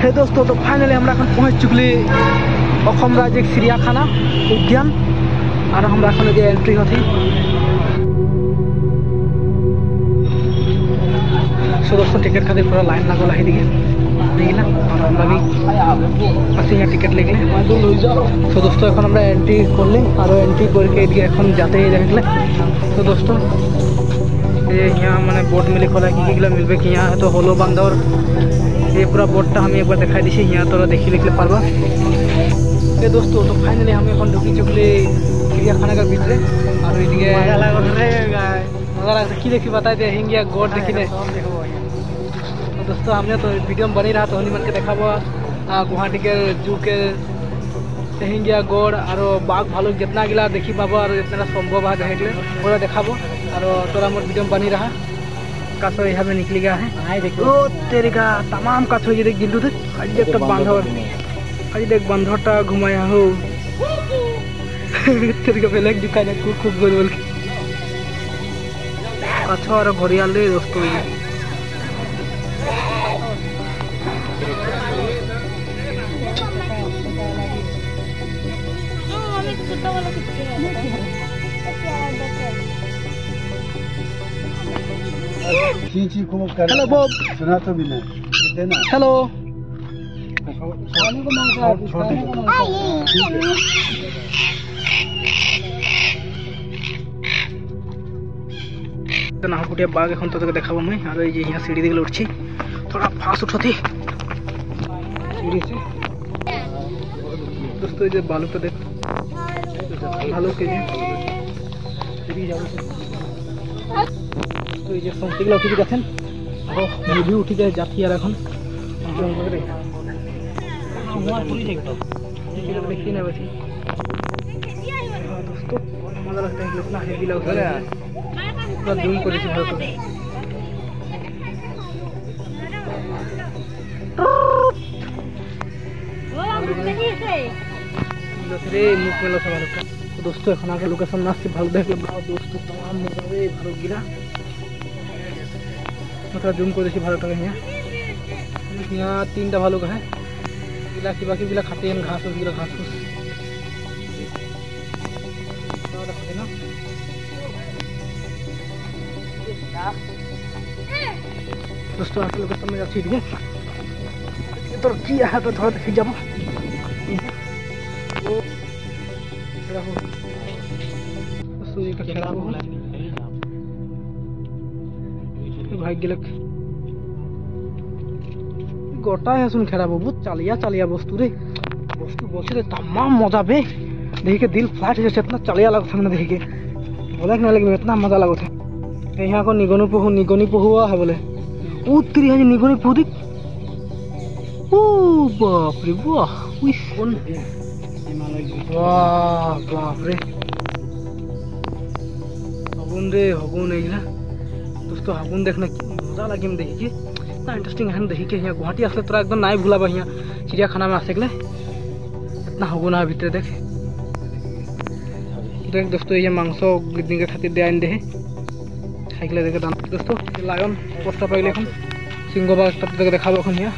हे दोस्तों, तो फाइनली हमरा पहुँच चुकली राज्य चिड़ियाखाना उद्यान और हमरा एंट्री होती। सो दोस्तों टिकट खातिर पूरा लाइन लगल है दिखे देखिला और हमरा भी अच्छे यहाँ टिकट लेके। सो दोस्तों এখন আমরা एंट्री कर ली और एंट्री करके এখন जाते ही देखले। तो दोस्तों ये यहाँ मैंने बोर्ड में लिखा है कि मिलबे कि यहाँ तो होलो बांधर ये पूरा बोर्डटा हम एक बार देखा दी यहाँ तो देखी लिखले पारबा। ये दोस्तों तो फाइनली हम এখন ढुकी चुकली चिड़ियाखाना का भीतर और ये मजा लगता कि देखी बताए दे हिंगिया गोड देखी ने। दोस्तों हमने तो वीडियो में बनी रहा तो हनी मन के देखा गुवाहाटी के जू के हिंगिया गोड़ और बाघ भालू जितना गिला देखी पाब और जितना संभव है देखे पूरा देखा और तोरा मोर वीडियो में बनी रहा। काछो यहाँ में निकली गया है ओ तेरे का तमाम काछो ये देख गिल्लू देख आज देख तो बांधर आज देख बांधरटा घुमाया हो तेरे का बेलेग दुकान है खूब खूब बोल बोल के काछो और घड़ियाल दे दोस्तों। ये हेलो बॉब सुना तो भी नहीं हेलो नाहपुटिया बाघ এখন তোকে দেখাবো मैं और ये यहाँ सीढ़ी दिखे उठी थोड़ा फास्ट उठती सीढ़ी से। दोस्तों ये बालू तो देख भालू के तो ये संस्थित उठी देखें भी उठी जाए जाती और এখন देखी ना बची दोस्तों मजा लगता है इतना हेवी लगता है पूरा जूम कर भारत मुख में लगा भालुका। तो दोस्तों এখন आगे लोकेशन नाचते भालू देख लो दोस्तों तमाम मजा भालू गिरा मतलब जूम कर भालूटा यहाँ 3टा भालू है गिला कि बाकी गिला खाते हैं घास गिला घास फूस दोस्तों आप लोकेशन में जाती है तो किया है तो थोड़ा देखी जाब भाई गिलक गोटा है सुन खेरा बहुत चालिया चालिया वस्तु रे वस्तु बस रे तमाम मजा बे देख के दिल फ्लाट जैसे इतना चालिया लगता है देख के बोला कि नहीं इतना मजा लगता है। यहाँ को निगनी पहुआ है बोले उत्तरी है निगनी पहु देख ओ बाप रे वाह बाप रे हगुन रे हगुन एगला दोस्तों हगुन देखना मजा लगे देखिए इतना इंटरेस्टिंग है देखिए यहाँ गुवाहाटी आसले तोरा एकदम नहीं भूला यहाँ चिड़ियाखाना में आसे गले इतना हगुन है भीतर देख देख दोस्तों ये मांस गिद्दी के खातिर दे आन दे खाइले देखे दाम दोस्तों लायन पोस्टा पाइले सिंह बाघ देखा यहाँ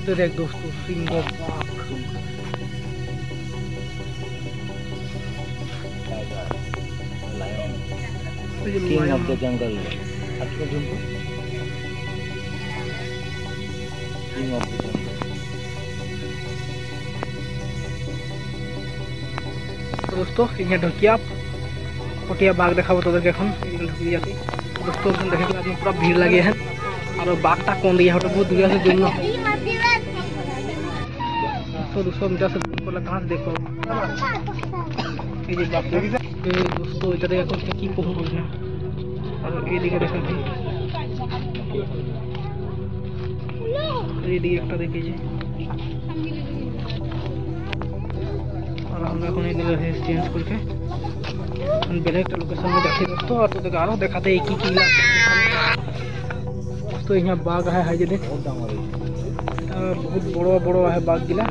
देख दोस्तों सिंह बाघ king of the jungle king of the jungle. तो दोस्तों यहाँ ढकिया पटिया बाघ देखा तो ढुकी जाती दोस्तों देखे पूरा भीड़ लगे है और बाघटा कौन दिया बहुत दूर से दूर तो 200 मीटर से कहाँ से देखो दोस्तों इधर की पहु और ये दिखे देख ये दिखे एक देखिए और हम चेंज करके बेलेग लोकेशन में जाती दोस्तों और तो दिखाते एक ही दोस्तों यहाँ बाघ है हाई देख बहुत बड़ो बड़ो है बाघ गिला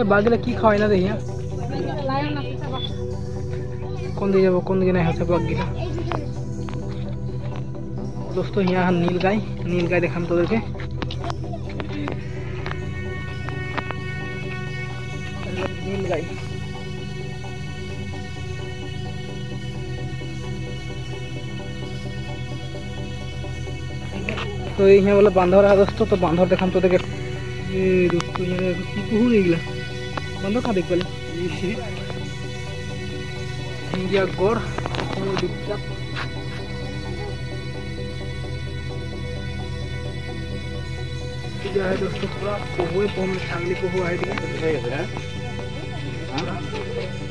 बाघ गिला की खावाई ना देखिए कौन दिखे नहीं बाघ गिला दोस्तों यहाँ नील गाय देखाम তোদেরকে नील गाय तो यहाँ बोले बांधर है दोस्तों तो बांधर देखाम তোদেরকে ये दोस्तों यहाँ की कुहू एगला बांधर कहाँ देख पाले इंडिया गौर है दोस्तों पूरा पोहुए छागली पोहु है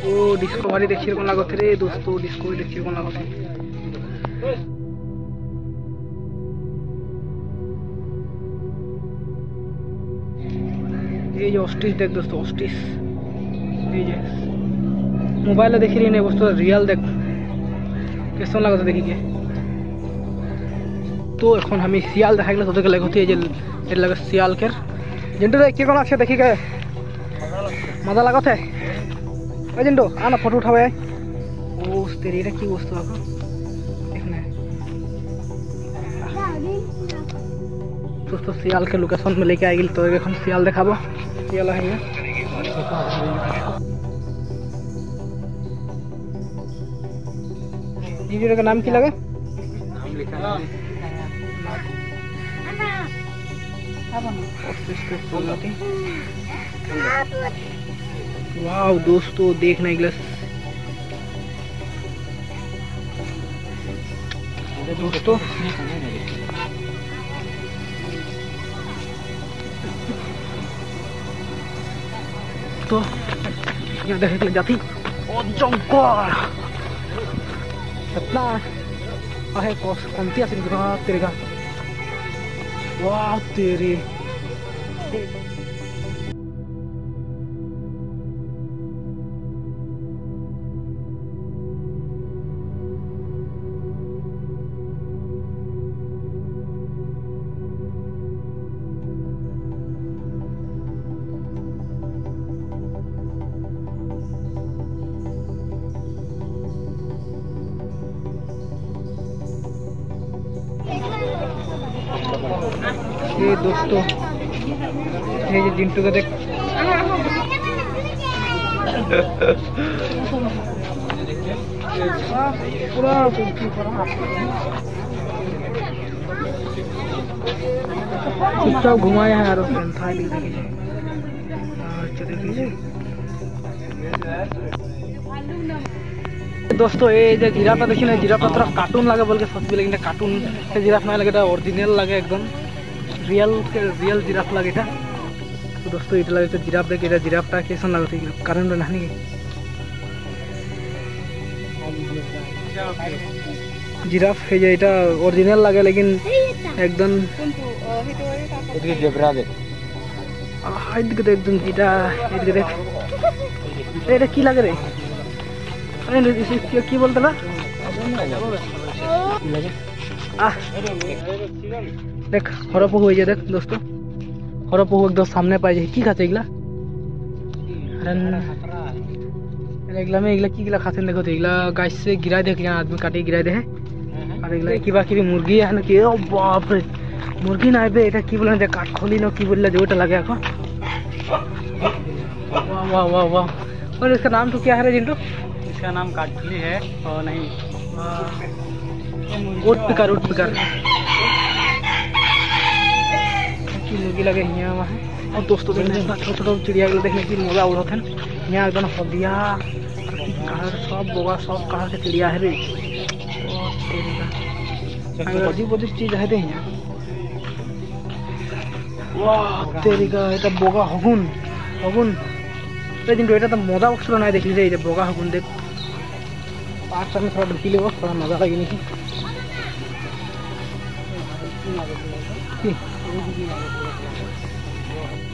ओ डिस्कवरी देखिए कौन लागत रे दोस्तों डिस्कवरी देखिए कौन लागत ये जो ऑस्टिस देख दोस्तों ऑस्टिस ये जे मोबाइल में देखी रही नहीं दोस्तों रियल देख कैसा लागत देखिए तो এখন আমি শিয়াল দেখা গেলে তোদেরকে লাগতে এই যে এর লাগে শিয়াল কের জিন্টু রে কি কোন আছে দেখি কে মজা লাগতে ওই জিন্টু আনা ফটো উঠাবে ও তেরি এটা কি বস্তু এখন দেখনা दोस्तों শিয়াল के लोकेशन में लेके आइल तो এখন শিয়াল দেখাবো শিয়াল है ये का नाम की लगे नाम लिखा है वाह दोस्तों देखने के लिए दोस्तों तो यहाँ देखने के लिए जाती और जंगल कितना आहे कौनती आसिन तेरे का वाह तेरी ये दोस्तों ये जो जिंटू का देख पूरा चुपचाप घुमाया है यार दोस्तों ये जो जिराफ देखी ना जिराफ थोड़ा कार्टून लगे बोल के सोच भी लेकिन कार्टून से जिराफ ना लगे ओरिजिनल लगे एकदम रियल जिराफ लगे था तो दोस्तों ये लगे तो जिराफ देखे जिराफटा कैसा लगे कारण नहीं जिराफ है जो এটা ओरिजिनल लगे लेकिन एकदम जेब्रा देख हाइट के एकदम এটা এদিকে দেখ এটা কি লাগে রে अरे কি বলতে না देख हरपहु हो देख दोस्तों हरपहु एकदम सामने पाई की खाते एगला एगला में एगला की खाते देखो तो एगला गाछ से गिरा दे आदमी काटे गिरा दे और एगला किबा किबि मुर्गी है ना कि ओ बाप रे मुर्गी ना बे এটা কি বলে না কাঠখলি না কি বললে যে ওটা লাগে এখন वाह वाह वाह वाह और इसका नाम तो क्या है रे जिंटू इसका नाम काठखली है और नहीं उट पिकर मुर्गी लगे यहाँ है और दोस्तों देखने छोटे छोटे चिड़िया देखने की मजा उड़ाते हैं यहाँ एकदम हदिया सब बोगा सब कहाँ से चिड़िया है रे अजीब अजीब चीज है दे यहाँ वाह तेरी का এটা बोगा हगुन কিন্তু এটা তো মজা বক্স নাই দেখলি যে এটা बोगा हगुन देख पार्ट में थोड़ा ढुकी ले थोड़ा मजा लगे नहीं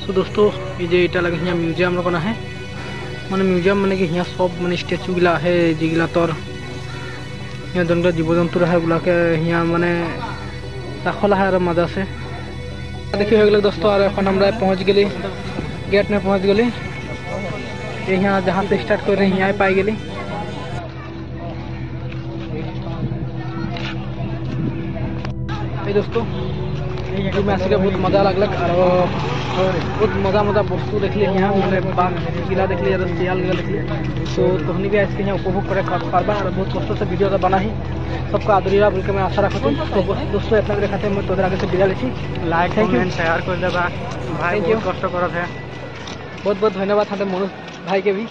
सो दोस्तों ये जो इटा लगे यहाँ म्यूजियम लोग है माने म्यूजियम माने कि यहाँ सब माने स्टैचू गिला है जिगिला तोर यहाँ जन जीव जंतु है गुला के यहाँ माने रखला है और मजा से देखिए हो गए दोस्तों और अपन हम पहुँच गए गेट में पहुँच गए यहाँ जहाँ से स्टार्ट कर रहे हैं यहाँ पाई गए ये दोस्तों में आसिक बहुत मजा लगलक और बहुत मजा मजा वस्तु देखलिए यहाँ मैंने बाघ गिला देखलिए या सियाल गिला देखलिए तो तहनी भी आज के यहाँ उपभोग करे पारबा और बहुत कष्ट से वीडियो बना ही सबको आदरिया बोल के मैं आशा रखती हूँ। तो दोस्तों इतना भी खाते मैं तोहर आगे से विदा लेছি लाइक कमेंट शेयर कर देबा भाई बहुत कष्ट करत है बहुत बहुत धन्यवाद हमारे मनोज भाई के भी।